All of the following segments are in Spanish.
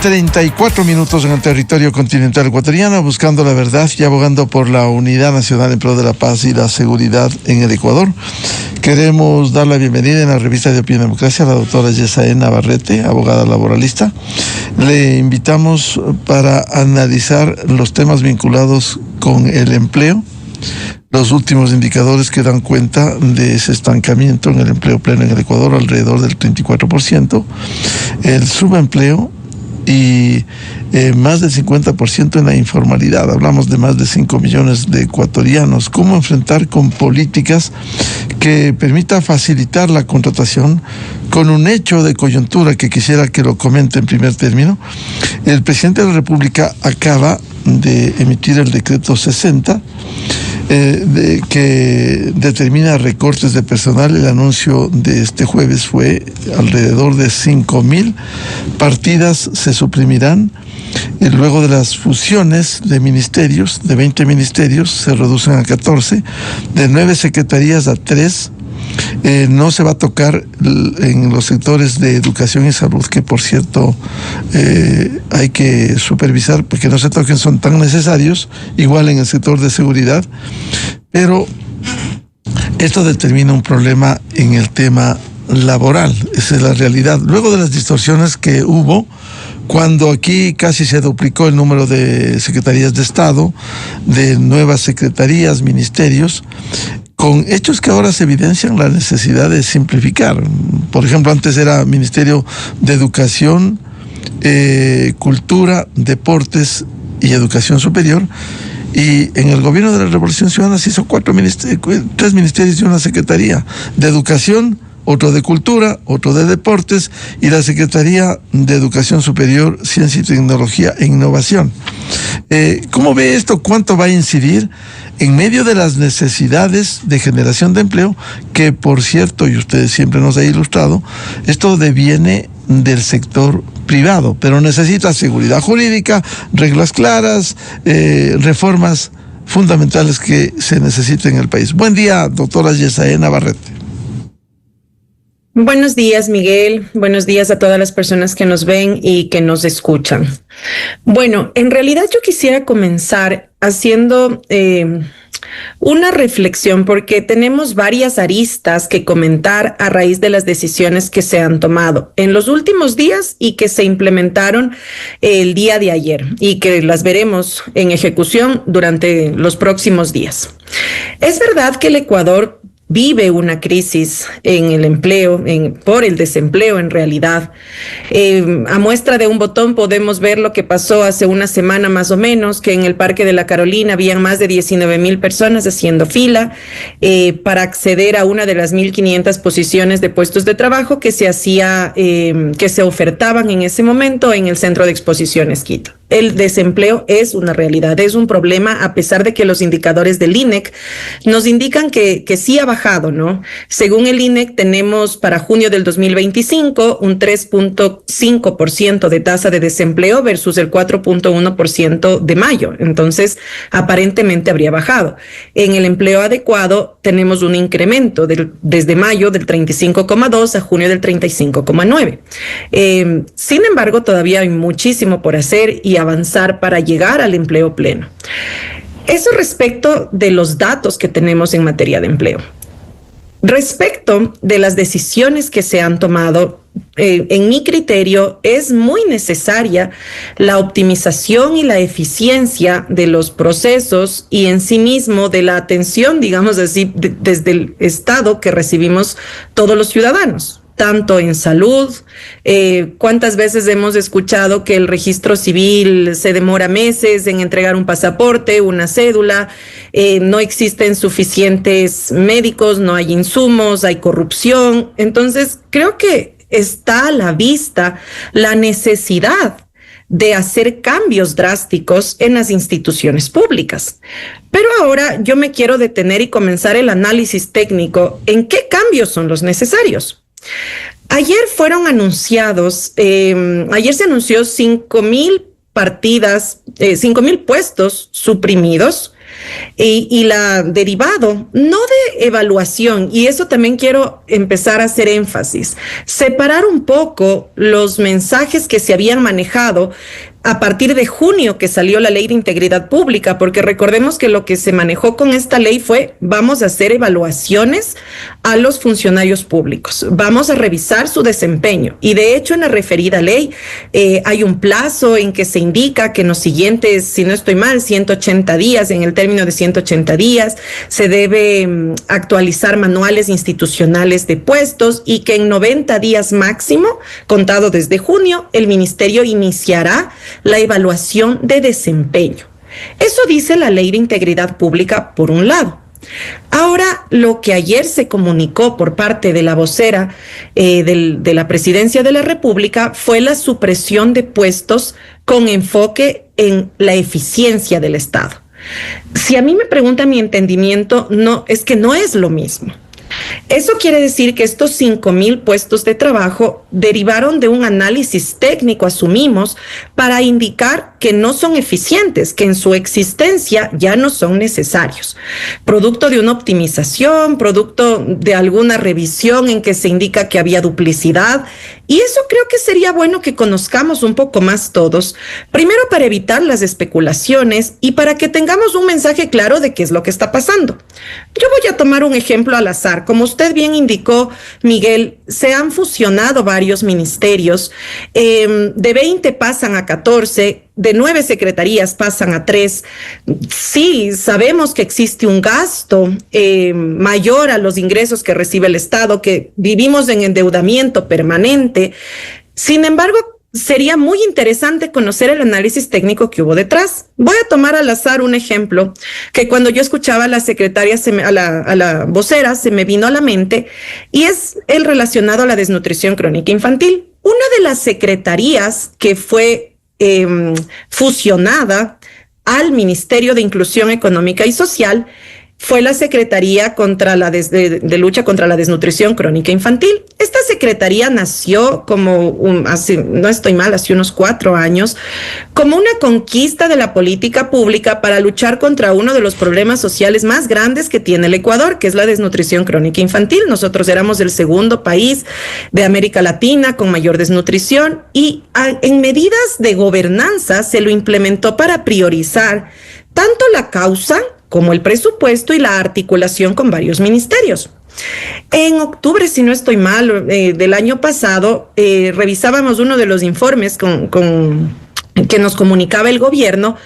34 minutos en el territorio continental ecuatoriano, buscando la verdad y abogando por la unidad nacional en pro de la paz y la seguridad en el Ecuador. Queremos dar la bienvenida en la revista de Opinión y Democracia a la doctora Yesaé Navarrete, abogada laboralista. Le invitamos para analizar los temas vinculados con el empleo, los últimos indicadores que dan cuenta de ese estancamiento en el empleo pleno en el Ecuador, alrededor del 34%, el subempleo y más del 50% en la informalidad. Hablamos de más de 5 millones de ecuatorianos. ¿Cómo enfrentar con políticas que permita facilitar la contratación? Con un hecho de coyuntura que quisiera que lo comente en primer término. El presidente de la República acaba de emitir el decreto 60, que determina recortes de personal. El anuncio de este jueves fue alrededor de 5.000 partidas se suprimirán. Luego de las fusiones de ministerios, de 20 ministerios, se reducen a 14, de 9 secretarías a 3. No se va a tocar en los sectores de educación y salud, que por cierto hay que supervisar porque no se toquen, son tan necesarios, igual en el sector de seguridad, pero esto determina un problema en el tema laboral. Esa es la realidad. Luego de las distorsiones que hubo, cuando aquí casi se duplicó el número de secretarías de Estado, de nuevas secretarías, ministerios, con hechos que ahora se evidencian la necesidad de simplificar. Por ejemplo, antes era Ministerio de Educación, Cultura, Deportes y Educación Superior, y en el gobierno de la Revolución Ciudadana se hizo 3 ministerios y una secretaría de Educación, otro de Cultura, otro de Deportes y la Secretaría de Educación Superior, Ciencia y Tecnología e Innovación. ¿Cómo ve esto? ¿Cuánto va a incidir en medio de las necesidades de generación de empleo? Que, por cierto, y usted siempre nos ha ilustrado, esto deviene del sector privado, pero necesita seguridad jurídica, reglas claras, reformas fundamentales que se necesiten en el país. Buen día, doctora Yesaé Navarrete. Buenos días, Miguel. Buenos días a todas las personas que nos ven y que nos escuchan. Bueno, en realidad yo quisiera comenzar haciendo una reflexión, porque tenemos varias aristas que comentar a raíz de las decisiones que se han tomado en los últimos días y que se implementaron el día de ayer y que las veremos en ejecución durante los próximos días. Es verdad que el Ecuador vive una crisis en el empleo, por el desempleo en realidad. A muestra de un botón podemos ver lo que pasó hace una semana más o menos, que en el Parque de la Carolina habían más de 19,000 personas haciendo fila para acceder a una de las 1.500 posiciones de puestos de trabajo que se ofertaban en ese momento en el Centro de Exposiciones Quito. El desempleo es una realidad, es un problema, a pesar de que los indicadores del INEC nos indican que sí ha bajado, ¿no? Según el INEC, tenemos para junio del 2025 un 3.5% de tasa de desempleo versus el 4.1% de mayo. Entonces, aparentemente habría bajado. En el empleo adecuado tenemos un incremento desde mayo del 35,2 a junio del 35,9. Sin embargo, todavía hay muchísimo por hacer y avanzar para llegar al empleo pleno. Eso respecto de los datos que tenemos en materia de empleo. Respecto de las decisiones que se han tomado, en mi criterio, es muy necesaria la optimización y la eficiencia de los procesos y en sí mismo de la atención, digamos así, desde el Estado que recibimos todos los ciudadanos. Tanto en salud, cuántas veces hemos escuchado que el registro civil se demora meses en entregar un pasaporte, una cédula, no existen suficientes médicos, no hay insumos, hay corrupción. Entonces, creo que está a la vista la necesidad de hacer cambios drásticos en las instituciones públicas. Pero ahora yo me quiero detener y comenzar el análisis técnico en qué cambios son los necesarios. Ayer se anunció 5,000 partidas, 5,000 puestos suprimidos y la derivado, no de evaluación, y eso también quiero empezar a hacer énfasis, separar un poco los mensajes que se habían manejado a partir de junio que salió la Ley de Integridad Pública, porque recordemos que lo que se manejó con esta ley fue: vamos a hacer evaluaciones a los funcionarios públicos, vamos a revisar su desempeño. Y de hecho, en la referida ley hay un plazo en que se indica que en los siguientes, si no estoy mal, 180 días, en el término de 180 días, se debe actualizar manuales institucionales de puestos, y que en 90 días máximo, contado desde junio, el ministerio iniciará la evaluación de desempeño. Eso dice la Ley de Integridad Pública, por un lado. Ahora, lo que ayer se comunicó por parte de la vocera de la Presidencia de la República fue la supresión de puestos con enfoque en la eficiencia del Estado. Si a mí me pregunta mi entendimiento, no, es que no es lo mismo. Eso quiere decir que estos 5,000 puestos de trabajo derivaron de un análisis técnico, asumimos, para indicar que no son eficientes, que en su existencia ya no son necesarios. Producto de una optimización, producto de alguna revisión en que se indica que había duplicidad. Y eso creo que sería bueno que conozcamos un poco más todos, primero para evitar las especulaciones y para que tengamos un mensaje claro de qué es lo que está pasando. Yo voy a tomar un ejemplo al azar. Como usted bien indicó, Miguel, se han fusionado varios ministerios, de 20 pasan a 14, de 9 secretarías pasan a 3. Sí, sabemos que existe un gasto mayor a los ingresos que recibe el Estado, que vivimos en endeudamiento permanente. Sin embargo, sería muy interesante conocer el análisis técnico que hubo detrás. Voy a tomar al azar un ejemplo que cuando yo escuchaba a la secretaria, a la vocera, se me vino a la mente, y es el relacionado a la desnutrición crónica infantil. Una de las secretarías que fue fusionada al Ministerio de Inclusión Económica y Social fue la Secretaría de Lucha contra la Desnutrición Crónica Infantil. Esta secretaría nació hace unos 4 años, como una conquista de la política pública para luchar contra uno de los problemas sociales más grandes que tiene el Ecuador, que es la desnutrición crónica infantil. Nosotros éramos el segundo país de América Latina con mayor desnutrición, y en medidas de gobernanza se lo implementó para priorizar tanto la causa como el presupuesto y la articulación con varios ministerios. En octubre, si no estoy mal, del año pasado, revisábamos uno de los informes que nos comunicaba el gobierno,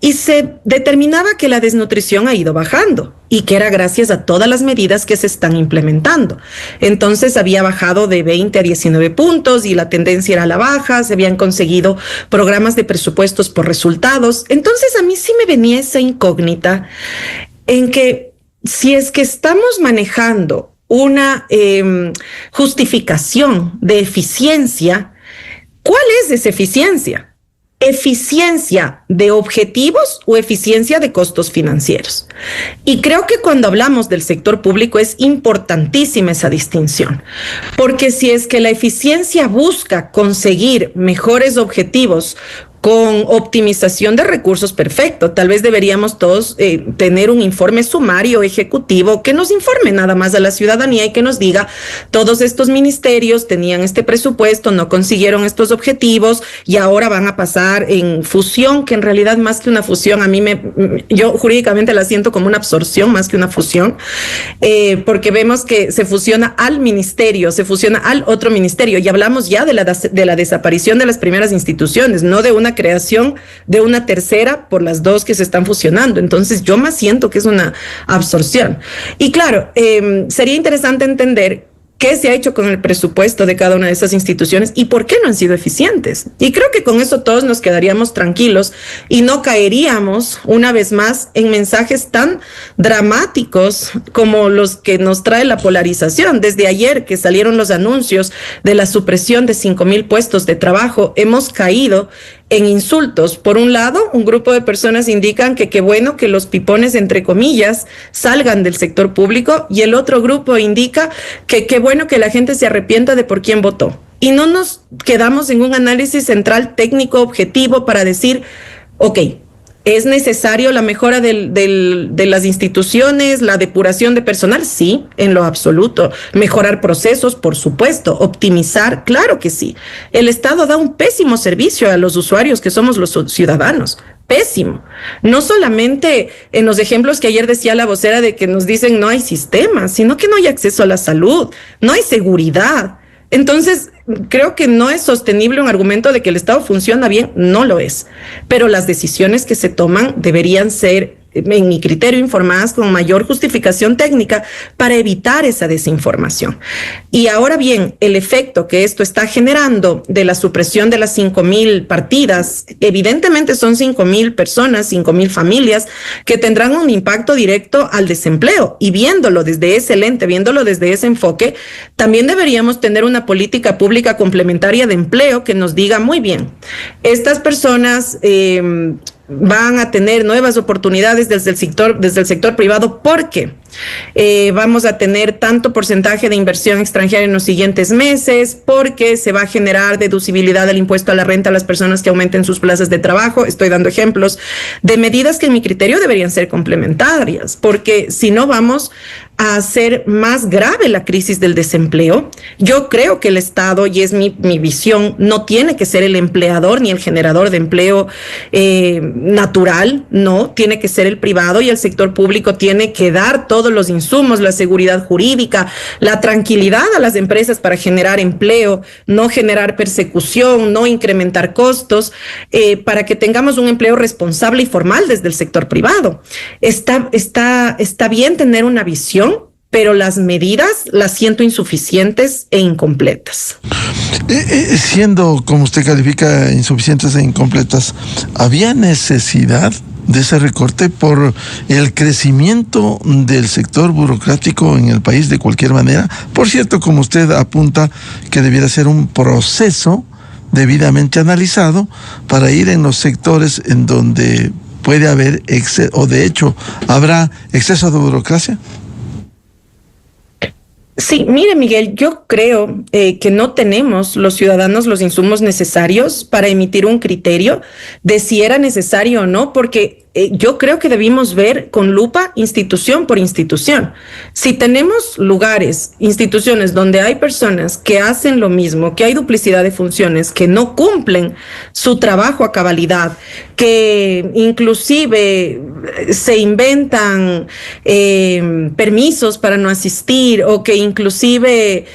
y se determinaba que la desnutrición ha ido bajando y que era gracias a todas las medidas que se están implementando. Entonces había bajado de 20 a 19 puntos y la tendencia era a la baja, se habían conseguido programas de presupuestos por resultados. Entonces a mí sí me venía esa incógnita en que si es que estamos manejando una justificación de eficiencia, ¿cuál es esa eficiencia? ¿Eficiencia de objetivos o eficiencia de costos financieros? Y creo que cuando hablamos del sector público es importantísima esa distinción, porque si es que la eficiencia busca conseguir mejores objetivos con optimización de recursos, perfecto. Tal vez deberíamos todos tener un informe sumario ejecutivo que nos informe nada más a la ciudadanía y que nos diga: todos estos ministerios tenían este presupuesto, no consiguieron estos objetivos y ahora van a pasar en fusión, que en realidad más que una fusión, yo jurídicamente la siento como una absorción más que una fusión, porque vemos que se fusiona al ministerio, se fusiona al otro ministerio, y hablamos ya de la desaparición de las primeras instituciones, no de una creación de una tercera por las dos que se están fusionando. Entonces yo más siento que es una absorción. Y claro, sería interesante entender qué se ha hecho con el presupuesto de cada una de esas instituciones y por qué no han sido eficientes. Y creo que con eso todos nos quedaríamos tranquilos y no caeríamos una vez más en mensajes tan dramáticos como los que nos trae la polarización. Desde ayer que salieron los anuncios de la supresión de 5,000 puestos de trabajo, hemos caído en insultos. Por un lado, un grupo de personas indican que qué bueno que los pipones, entre comillas, salgan del sector público, y el otro grupo indica que qué bueno que la gente se arrepienta de por quién votó. Y no nos quedamos en un análisis central técnico objetivo para decir, ok, ¿Es necesario la mejora de las instituciones, la depuración de personal? Sí, en lo absoluto. Mejorar procesos, por supuesto. Optimizar, claro que sí. El Estado da un pésimo servicio a los usuarios que somos los ciudadanos. Pésimo. No solamente en los ejemplos que ayer decía la vocera de que nos dicen no hay sistema, sino que no hay acceso a la salud, no hay seguridad. Entonces, creo que no es sostenible un argumento de que el Estado funciona bien, no lo es. Pero las decisiones que se toman deberían ser, en mi criterio, informadas con mayor justificación técnica para evitar esa desinformación. Y ahora bien, el efecto que esto está generando de la supresión de las 5,000 partidas, evidentemente son 5,000 personas, 5,000 familias que tendrán un impacto directo al desempleo. Y viéndolo desde ese lente, viéndolo desde ese enfoque, también deberíamos tener una política pública complementaria de empleo que nos diga muy bien, estas personas van a tener nuevas oportunidades desde el sector privado porque vamos a tener tanto porcentaje de inversión extranjera en los siguientes meses, porque se va a generar deducibilidad del impuesto a la renta a las personas que aumenten sus plazas de trabajo. Estoy dando ejemplos de medidas que en mi criterio deberían ser complementarias, porque si no vamos a hacer más grave la crisis del desempleo. Yo creo que el Estado, y es mi visión, no tiene que ser el empleador ni el generador de empleo natural, no, tiene que ser el privado, y el sector público tiene que dar todos los insumos, la seguridad jurídica, la tranquilidad a las empresas para generar empleo, no generar persecución, no incrementar costos, para que tengamos un empleo responsable y formal desde el sector privado. Está bien tener una visión, pero las medidas las siento insuficientes e incompletas. Siendo, como usted califica, insuficientes e incompletas, ¿había necesidad de ese recorte por el crecimiento del sector burocrático en el país de cualquier manera? Por cierto, como usted apunta, que debiera ser un proceso debidamente analizado para ir en los sectores en donde puede haber o de hecho habrá exceso de burocracia. Sí, mire, Miguel, yo creo que no tenemos los ciudadanos los insumos necesarios para emitir un criterio de si era necesario o no, porque yo creo que debimos ver con lupa institución por institución. Si tenemos lugares, instituciones donde hay personas que hacen lo mismo, que hay duplicidad de funciones, que no cumplen su trabajo a cabalidad, que inclusive se inventan permisos para no asistir, o que inclusive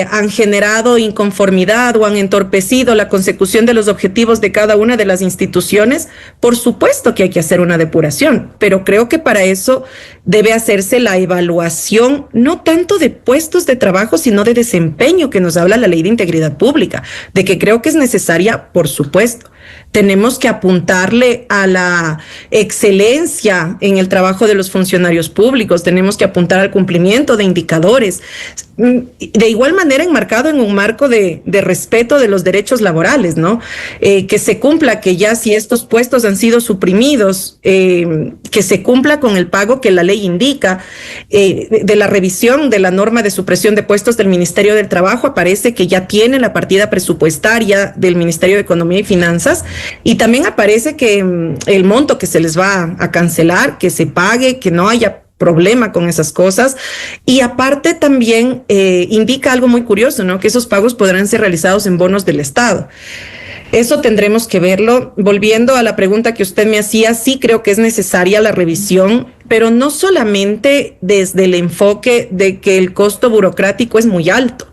han generado inconformidad o han entorpecido la consecución de los objetivos de cada una de las instituciones, por supuesto que hay que hacer una depuración, pero creo que para eso debe hacerse la evaluación no tanto de puestos de trabajo, sino de desempeño que nos habla la Ley de Integridad Pública, de que creo que es necesaria, por supuesto. Tenemos que apuntarle a la excelencia en el trabajo de los funcionarios públicos, tenemos que apuntar al cumplimiento de indicadores, de igual manera enmarcado en un marco de respeto de los derechos laborales, ¿no? Que se cumpla, que ya si estos puestos han sido suprimidos, que se cumpla con el pago que la ley indica. De la revisión de la norma de supresión de puestos del Ministerio del Trabajo aparece que ya tiene la partida presupuestaria del Ministerio de Economía y Finanzas, y también aparece que el monto que se les va a cancelar, que se pague, que no haya problema con esas cosas. Y aparte también indica algo muy curioso, ¿no? Que esos pagos podrán ser realizados en bonos del Estado. Eso tendremos que verlo. Volviendo a la pregunta que usted me hacía, sí creo que es necesaria la revisión, pero no solamente desde el enfoque de que el costo burocrático es muy alto,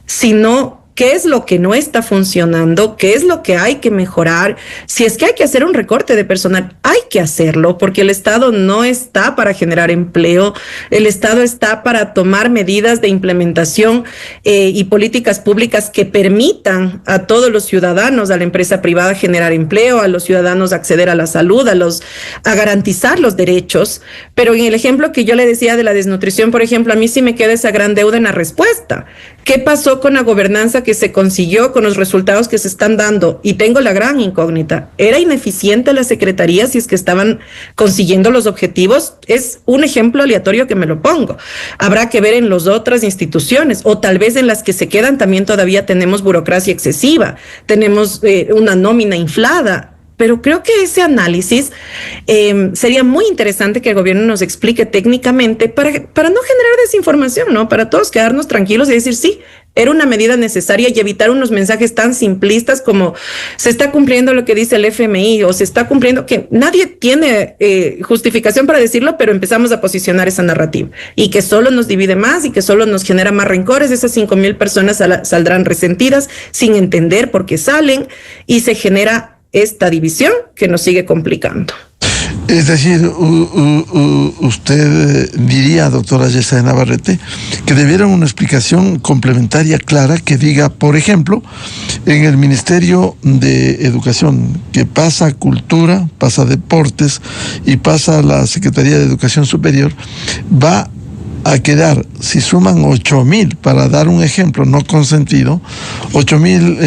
sino qué es lo que no está funcionando, qué es lo que hay que mejorar. Si es que hay que hacer un recorte de personal, hay que hacerlo, porque el Estado no está para generar empleo, el Estado está para tomar medidas de implementación y políticas públicas que permitan a todos los ciudadanos, a la empresa privada generar empleo, a los ciudadanos acceder a la salud, a garantizar los derechos. Pero en el ejemplo que yo le decía de la desnutrición, por ejemplo, a mí sí me queda esa gran deuda en la respuesta. ¿Qué pasó con la gobernanza que se consiguió con los resultados que se están dando? Y tengo la gran incógnita. ¿Era ineficiente la Secretaría si es que estaban consiguiendo los objetivos? Es un ejemplo aleatorio que me lo pongo. Habrá que ver en las otras instituciones, o tal vez en las que se quedan también todavía tenemos burocracia excesiva, tenemos una nómina inflada. pero creo que ese análisis sería muy interesante que el gobierno nos explique técnicamente para no generar desinformación, ¿no? Para todos quedarnos tranquilos y decir, sí, era una medida necesaria y evitar unos mensajes tan simplistas como se está cumpliendo lo que dice el FMI o se está cumpliendo, que nadie tiene justificación para decirlo, pero empezamos a posicionar esa narrativa y que solo nos divide más y que solo nos genera más rencores. Esas 5,000 personas saldrán resentidas sin entender por qué salen y se genera esta división que nos sigue complicando. Es decir, usted diría, doctora Yesae Navarrete, que debiera una explicación complementaria clara que diga, por ejemplo, en el Ministerio de Educación, que pasa Cultura, pasa Deportes y pasa la Secretaría de Educación Superior, va a quedar, si suman 8,000, para dar un ejemplo no consentido, 8,000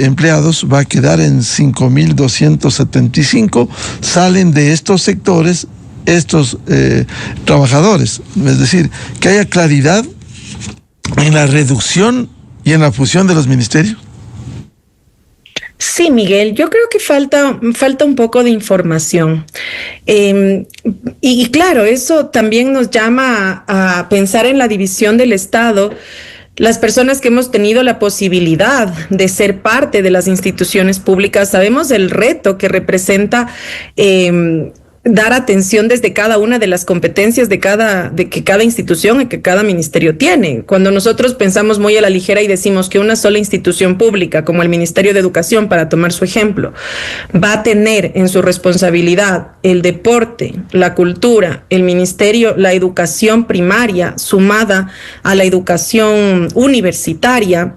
empleados, va a quedar en 5,275, salen de estos sectores estos trabajadores. Es decir, que haya claridad en la reducción y en la fusión de los ministerios. Sí, Miguel, yo creo que falta un poco de información. Y claro, eso también nos llama a pensar en la división del Estado. Las personas que hemos tenido la posibilidad de ser parte de las instituciones públicas sabemos el reto que representa dar atención desde cada una de las competencias de que cada institución y que cada ministerio tiene. Cuando nosotros pensamos muy a la ligera y decimos que una sola institución pública, como el Ministerio de Educación, para tomar su ejemplo, va a tener en su responsabilidad el deporte, la cultura, el ministerio, la educación primaria, sumada a la educación universitaria.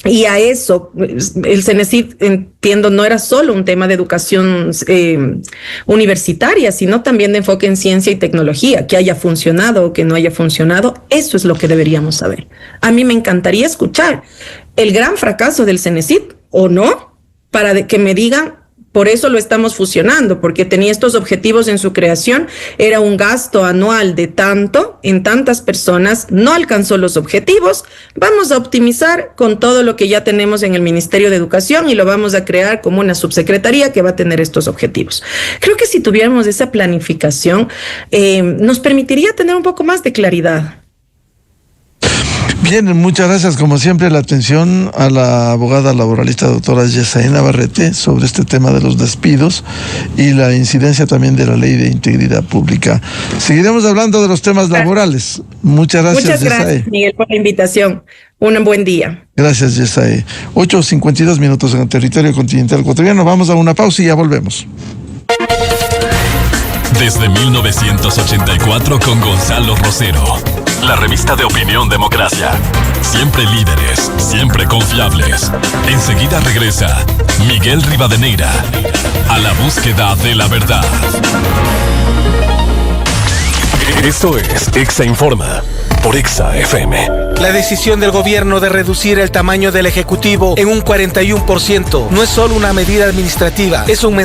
Y a eso, el CENESID, entiendo, no era solo un tema de educación universitaria, sino también de enfoque en ciencia y tecnología, que haya funcionado o que no haya funcionado. Eso es lo que deberíamos saber. A mí me encantaría escuchar el gran fracaso del CENESID, o no, para que me digan, por eso lo estamos fusionando, porque tenía estos objetivos en su creación, era un gasto anual de tanto, en tantas personas, no alcanzó los objetivos, vamos a optimizar con todo lo que ya tenemos en el Ministerio de Educación y lo vamos a crear como una subsecretaría que va a tener estos objetivos. Creo que si tuviéramos esa planificación, nos permitiría tener un poco más de claridad. Bien, muchas gracias, como siempre, la atención a la abogada laboralista doctora Yesae Navarrete sobre este tema de los despidos y la incidencia también de la Ley de Integridad Pública. Seguiremos hablando de los temas laborales. Muchas gracias, Muchas gracias, Yesae. Miguel, por la invitación. Un buen día. Gracias, Yesae. 8:52 en el territorio continental ecuatoriano. Vamos a una pausa y ya volvemos. Desde 1984 con Gonzalo Rosero. La revista de opinión Democracia. Siempre líderes, siempre confiables. Enseguida regresa Miguel Rivadeneira a la búsqueda de la verdad. Esto es Exa Informa por Exa FM. La decisión del gobierno de reducir el tamaño del Ejecutivo en un 41% no es solo una medida administrativa, es un